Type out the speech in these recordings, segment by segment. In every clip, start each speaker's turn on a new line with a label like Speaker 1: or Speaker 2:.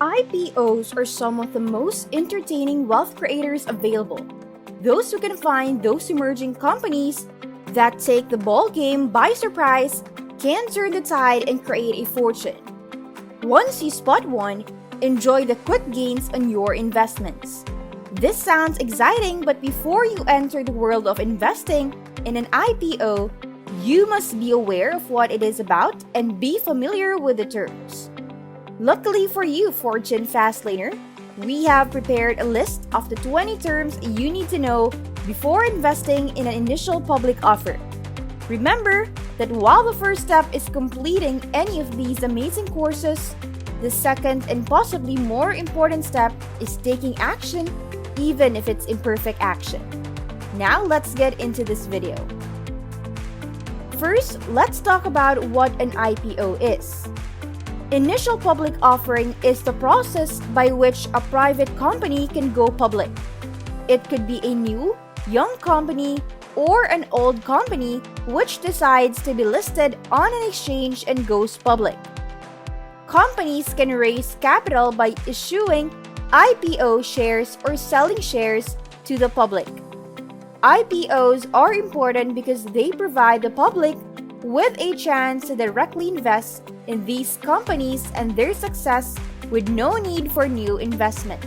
Speaker 1: IPOs are some of the most entertaining wealth creators available. Those who can find those emerging companies that take the ball game by surprise can turn the tide and create a fortune. Once you spot one, enjoy the quick gains on your investments. This sounds exciting, but before you enter the world of investing in an IPO, you must be aware of what it is about and be familiar with the terms. Luckily for you, Fortune Fastlaner, we have prepared a list of the 20 terms you need to know before investing in an initial public offer. Remember that while the first step is completing any of these amazing courses, the second and possibly more important step is taking action, even if it's imperfect action. Now let's get into this video. First, let's talk about what an IPO is. Initial public offering is the process by which a private company can go public. It could be a new, young company or an old company which decides to be listed on an exchange and goes public. Companies can raise capital by issuing IPO shares or selling shares to the public. IPOs are important because they provide the public with a chance to directly invest in these companies and their success with no need for new investment.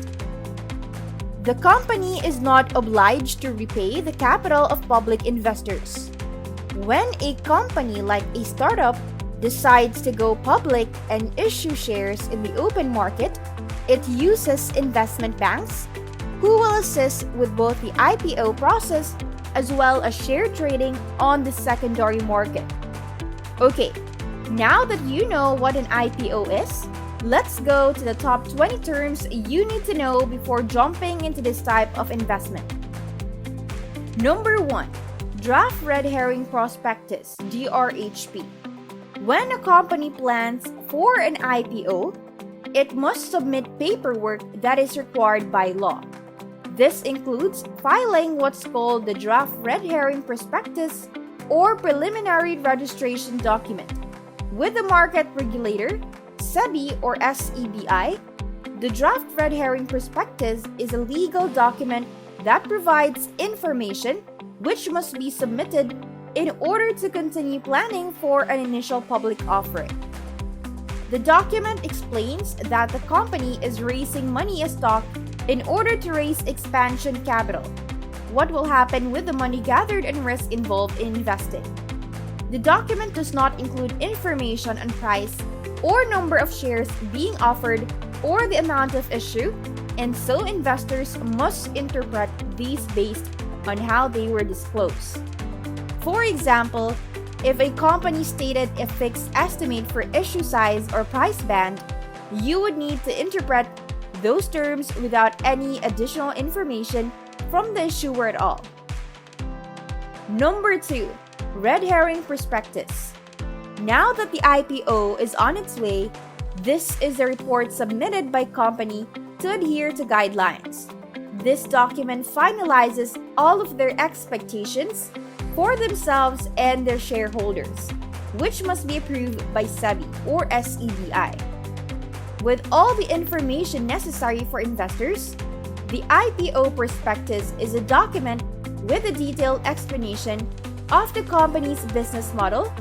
Speaker 1: The company is not obliged to repay the capital of public investors. When a company like a startup decides to go public and issue shares in the open market, it uses investment banks who will assist with both the IPO process as well as share trading on the secondary market. Okay, now that you know what an IPO is, let's go to the top 20 terms you need to know before jumping into this type of investment. Number 1. Draft Red Herring Prospectus, DRHP. When a company plans for an IPO, it must submit paperwork that is required by law. This includes filing what's called the Draft Red Herring Prospectus or Preliminary Registration Document with the market regulator, SEBI or SEBI. The Draft Red Herring Prospectus is a legal document that provides information which must be submitted in order to continue planning for an initial public offering. The document explains that the company is raising money as stock in order to raise expansion capital, what will happen with the money gathered and risk involved in investing. The document does not include information on price or number of shares being offered or the amount of issue, and so investors must interpret these based on how they were disclosed. For example, if a company stated a fixed estimate for issue size or price band, you would need to interpret those terms without any additional information from the issuer at all. Number 2. Red Herring Prospectus. Now that the IPO is on its way, this is a report submitted by company to adhere to guidelines. This document finalizes all of their expectations for themselves and their shareholders, which must be approved by SEBI or SEBI. With all the information necessary for investors, the IPO prospectus is a document with a detailed explanation of the company's business model,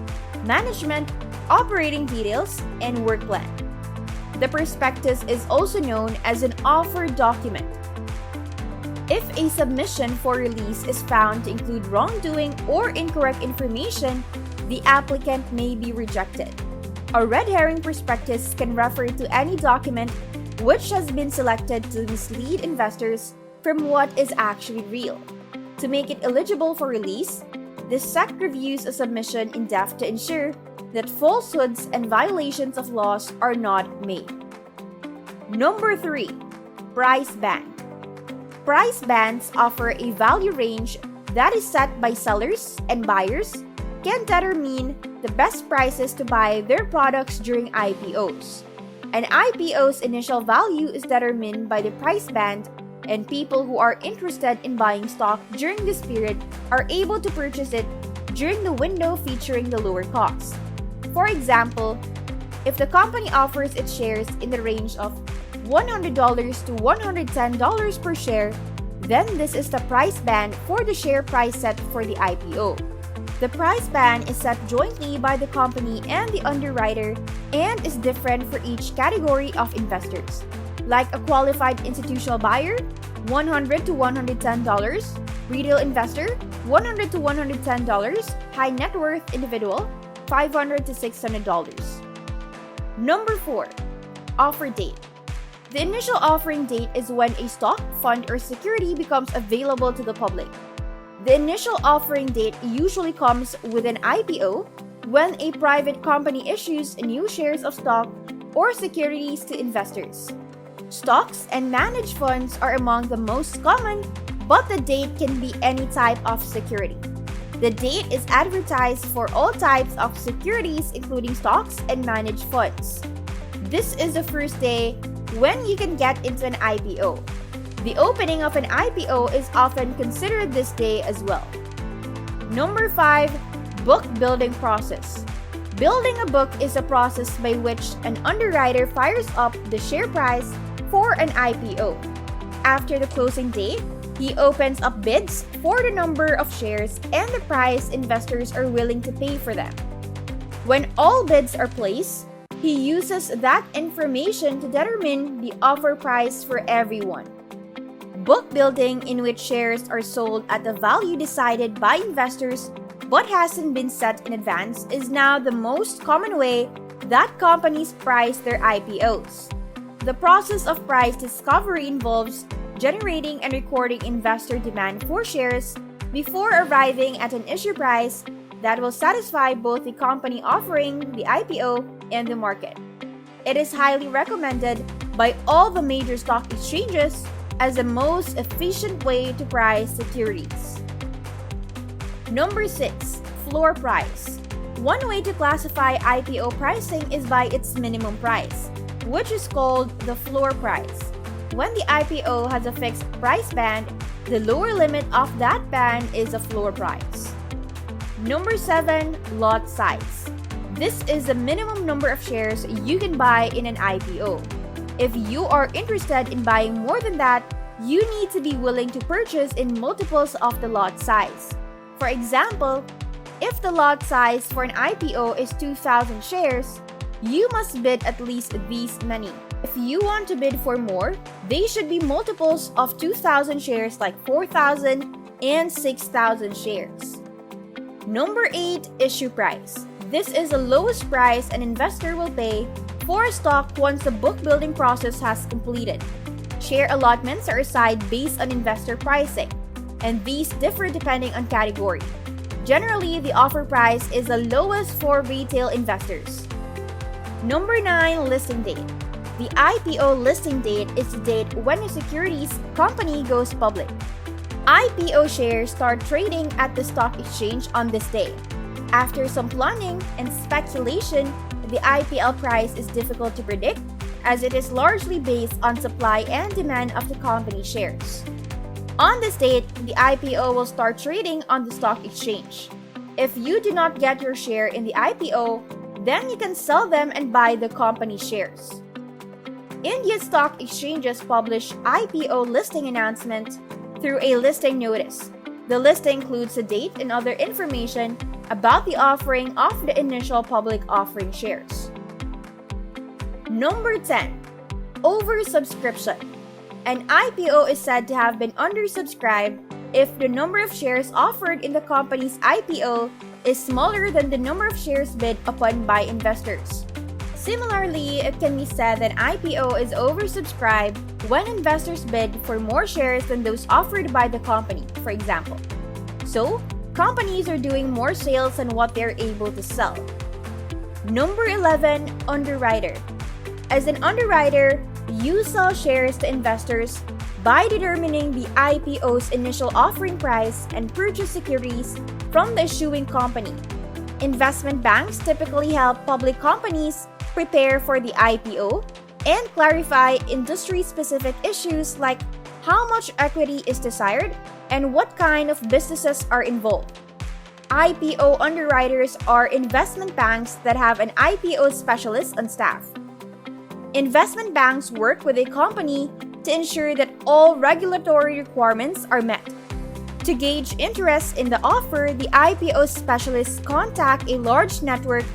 Speaker 1: management, operating details, and work plan. The prospectus is also known as an offer document. If a submission for release is found to include wrongdoing or incorrect information, the applicant may be rejected. A red herring prospectus can refer to any document which has been selected to mislead investors from what is actually real. To make it eligible for release, the SEC reviews a submission in depth to ensure that falsehoods and violations of laws are not made. Number 3. Price band. Price bands offer a value range that is set by sellers and buyers can determine the best prices to buy their products during IPOs. An IPO's initial value is determined by the price band, and people who are interested in buying stock during this period are able to purchase it during the window featuring the lower cost. For example, if the company offers its shares in the range of $100 to $110 per share, then this is the price band for the share price set for the IPO. The price band is set jointly by the company and the underwriter and is different for each category of investors. Like a qualified institutional buyer, $100 to $110, retail investor, $100 to $110, high net worth individual, $500 to $600. Number 4, offer date. The initial offering date is when a stock, fund, or security becomes available to the public. The initial offering date usually comes with an IPO, when a private company issues new shares of stock or securities to investors. Stocks and managed funds are among the most common, but the date can be any type of security. The date is advertised for all types of securities, including stocks and managed funds. This is the first day when you can get into an IPO. The opening of an IPO is often considered this day as well. Number 5, book building process. Building a book is a process by which an underwriter fires up the share price for an IPO. After the closing date, he opens up bids for the number of shares and the price investors are willing to pay for them. When all bids are placed, he uses that information to determine the offer price for everyone. Book building, in which shares are sold at the value decided by investors but hasn't been set in advance, is now the most common way that companies price their IPOs. The process of price discovery involves generating and recording investor demand for shares before arriving at an issue price that will satisfy both the company offering the IPO and the market. It is highly recommended by all the major stock exchanges as the most efficient way to price securities. Number 6, floor price. One way to classify IPO pricing is by its minimum price, which is called the floor price. When the IPO has a fixed price band, the lower limit of that band is a floor price. Number 7, lot size. This is the minimum number of shares you can buy in an IPO. If you are interested in buying more than that, you need to be willing to purchase in multiples of the lot size. For example, if the lot size for an IPO is 2,000 shares, you must bid at least these many. If you want to bid for more, they should be multiples of 2,000 shares like 4,000 and 6,000 shares. Number 8, issue price. This is the lowest price an investor will pay for a stock once the book building process has completed. Share allotments are assigned based on investor pricing, and these differ depending on category. Generally, the offer price is the lowest for retail investors. Number 9, listing date. The IPO listing date is the date when a securities company goes public. IPO shares start trading at the stock exchange on this day. After some planning and speculation, the IPO price is difficult to predict as it is largely based on supply and demand of the company shares. On this date, the IPO will start trading on the stock exchange. If you do not get your share in the IPO, then you can sell them and buy the company shares. Indian stock exchanges publish IPO listing announcement through a listing notice. The list includes the date and other information about the offering of the initial public offering shares. Number 10, oversubscription. An IPO is said to have been undersubscribed if the number of shares offered in the company's IPO is smaller than the number of shares bid upon by investors. Similarly, it can be said that IPO is oversubscribed when investors bid for more shares than those offered by the company, for example. So, companies are doing more sales than what they're able to sell. Number 11, underwriter. As an underwriter, you sell shares to investors by determining the IPO's initial offering price and purchase securities from the issuing company. Investment banks typically help public companies prepare for the IPO and clarify industry-specific issues like how much equity is desired and what kind of businesses are involved. IPO underwriters are investment banks that have an IPO specialist on staff. Investment banks work with a company to ensure that all regulatory requirements are met. To gauge interest in the offer, the IPO specialists contact a large network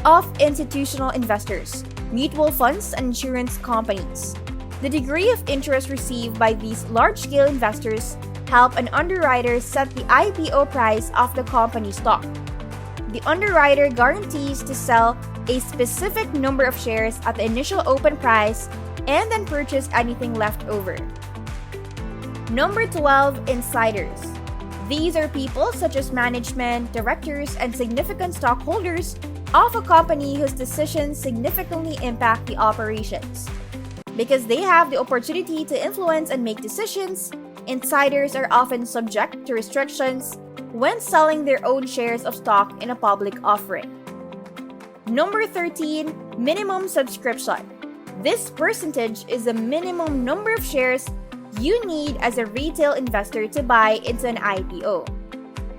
Speaker 1: of institutional investors, mutual funds, and insurance companies. The degree of interest received by these large-scale investors help an underwriter set the IPO price of the company stock. The underwriter guarantees to sell a specific number of shares at the initial open price and then purchase anything left over. Number 12, insiders. These are people such as management, directors, and significant stockholders of a company whose decisions significantly impact the operations. Because they have the opportunity to influence and make decisions, insiders are often subject to restrictions when selling their own shares of stock in a public offering. Number 13, minimum subscription. This percentage is the minimum number of shares you need as a retail investor to buy into an IPO.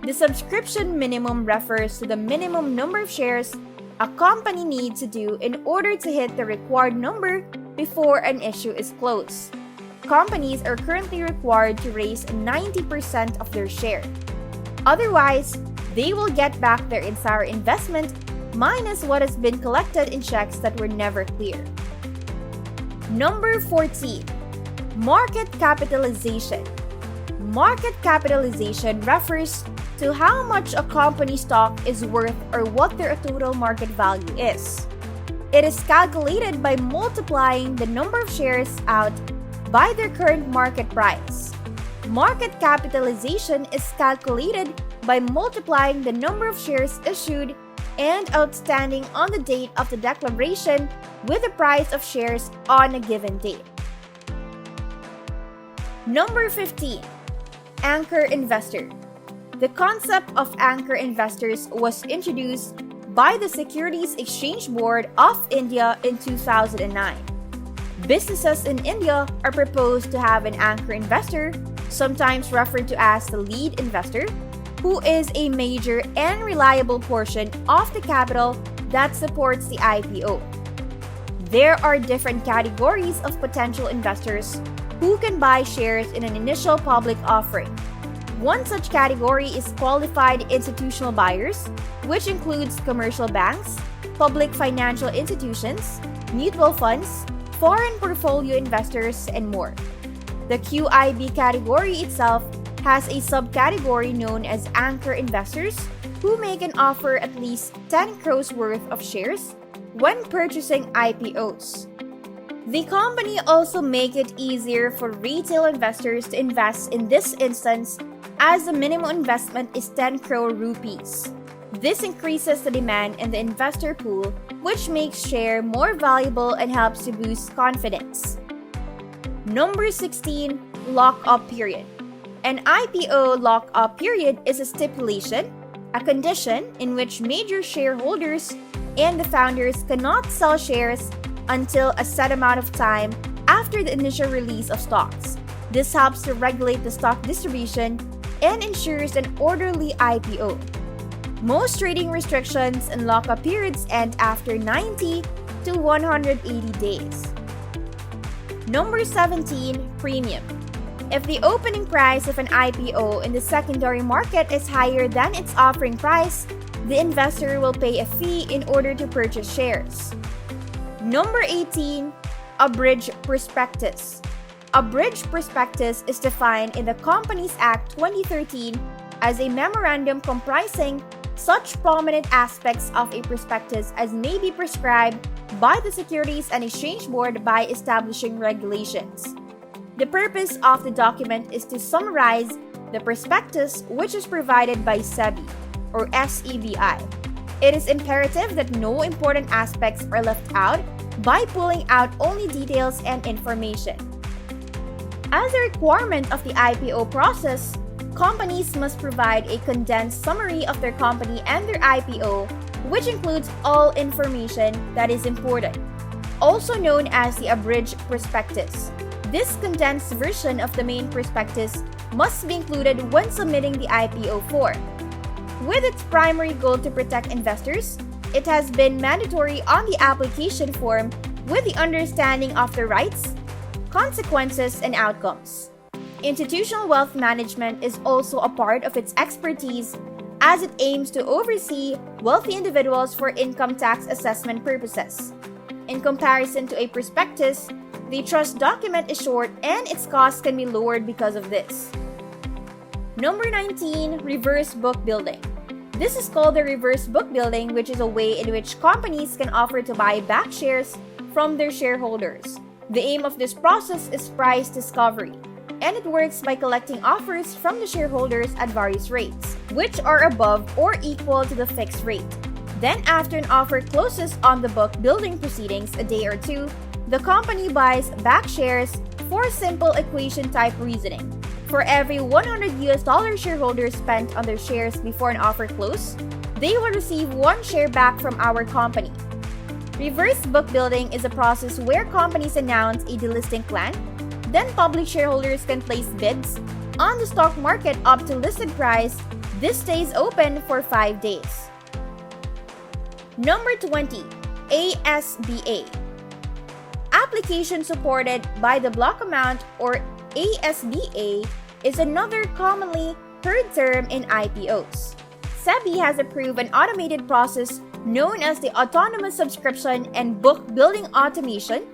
Speaker 1: The subscription minimum refers to the minimum number of shares a company needs to do in order to hit the required number before an issue is closed. Companies are currently required to raise 90% of their share. Otherwise, they will get back their entire investment minus what has been collected in checks that were never cleared. Number 14, market capitalization. Market capitalization refers to how much a company's stock is worth or what their total market value is. It is calculated by multiplying the number of shares out by their current market price. Market capitalization is calculated by multiplying the number of shares issued and outstanding on the date of the declaration with the price of shares on a given date. Number 15, anchor investor. The concept of anchor investors was introduced by the Securities Exchange Board of India in 2009. Businesses in India are proposed to have an anchor investor, sometimes referred to as the lead investor, who is a major and reliable portion of the capital that supports the IPO. There are different categories of potential investors who can buy shares in an initial public offering. One such category is qualified institutional buyers, which includes commercial banks, public financial institutions, mutual funds, foreign portfolio investors, and more. The QIB category itself has a subcategory known as anchor investors who make an offer at least 10 crores worth of shares when purchasing IPOs. The company also make it easier for retail investors to invest in this instance as the minimum investment is 10 crore rupees. This increases the demand in the investor pool, which makes share more valuable and helps to boost confidence. Number 16, lock-up period. An IPO lock-up period is a stipulation, a condition in which major shareholders and the founders cannot sell shares until a set amount of time after the initial release of stocks. This helps to regulate the stock distribution and ensures an orderly IPO. Most trading restrictions and lockup periods end after 90 to 180 days. Number 17, premium. If the opening price of an IPO in the secondary market is higher than its offering price, the investor will pay a fee in order to purchase shares. Number 18, Abridged Prospectus. Abridged Prospectus is defined in the Companies Act 2013 as a memorandum comprising such prominent aspects of a prospectus as may be prescribed by the Securities and Exchange Board by establishing regulations. The purpose of the document is to summarize the prospectus, which is provided by SEBI or SEBI. It is imperative that no important aspects are left out by pulling out only details and information. As a requirement of the IPO process, companies must provide a condensed summary of their company and their IPO, which includes all information that is important, also known as the Abridged Prospectus. This condensed version of the main prospectus must be included when submitting the IPO form. With its primary goal to protect investors, it has been mandatory on the application form with the understanding of the rights, consequences, and outcomes. Institutional wealth management is also a part of its expertise as it aims to oversee wealthy individuals for income tax assessment purposes. In comparison to a prospectus, the trust document is short and its costs can be lowered because of this. Number 19, reverse book building. This is called the reverse book building, which is a way in which companies can offer to buy back shares from their shareholders. The aim of this process is price discovery, and it works by collecting offers from the shareholders at various rates, which are above or equal to the fixed rate. Then after an offer closes on the book building proceedings a day or two, the company buys back shares for simple equation type reasoning. For every $100 shareholders spent on their shares before an offer close, they will receive 1 share back from our company. Reverse book building is a process where companies announce a delisting plan, then public shareholders can place bids on the stock market up to listed price. This stays open for 5 days. Number 20, ASBA. Application supported by the block amount, or ASBA, is another commonly heard term in IPOs. SEBI has approved an automated process known as the Autonomous Subscription and Book Building Automation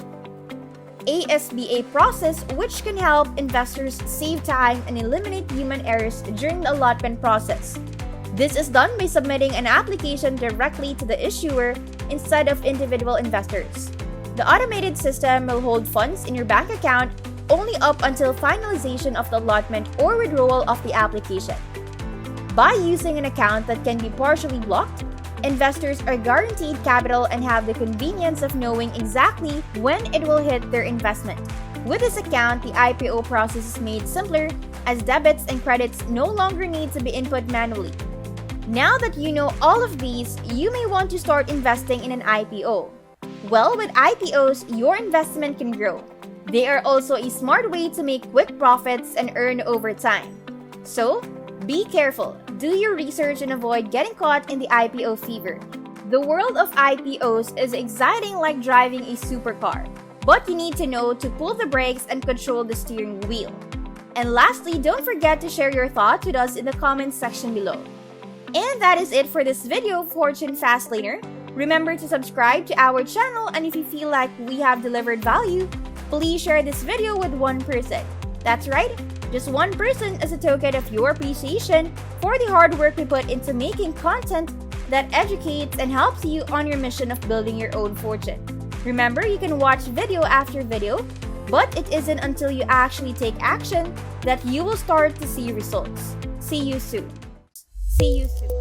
Speaker 1: ASBA process, which can help investors save time and eliminate human errors during the allotment process. This is done by submitting an application directly to the issuer instead of individual investors. The automated system will hold funds in your bank account only up until finalization of the allotment or withdrawal of the application. By using an account that can be partially blocked, investors are guaranteed capital and have the convenience of knowing exactly when it will hit their investment. With this account, the IPO process is made simpler as debits and credits no longer need to be input manually. Now that you know all of these, you may want to start investing in an IPO. Well, with IPOs, your investment can grow. They are also a smart way to make quick profits and earn over time. So, be careful, do your research, and avoid getting caught in the IPO fever. The world of IPOs is exciting like driving a supercar, but you need to know to pull the brakes and control the steering wheel. And lastly, don't forget to share your thoughts with us in the comments section below. And that is it for this video, Fortune Fastlaner. Remember to subscribe to our channel, and if you feel like we have delivered value, please share this video with one person. That's right, just one person as a token of your appreciation for the hard work we put into making content that educates and helps you on your mission of building your own fortune. Remember, you can watch video after video, but it isn't until you actually take action that you will start to see results. See you soon. See you soon.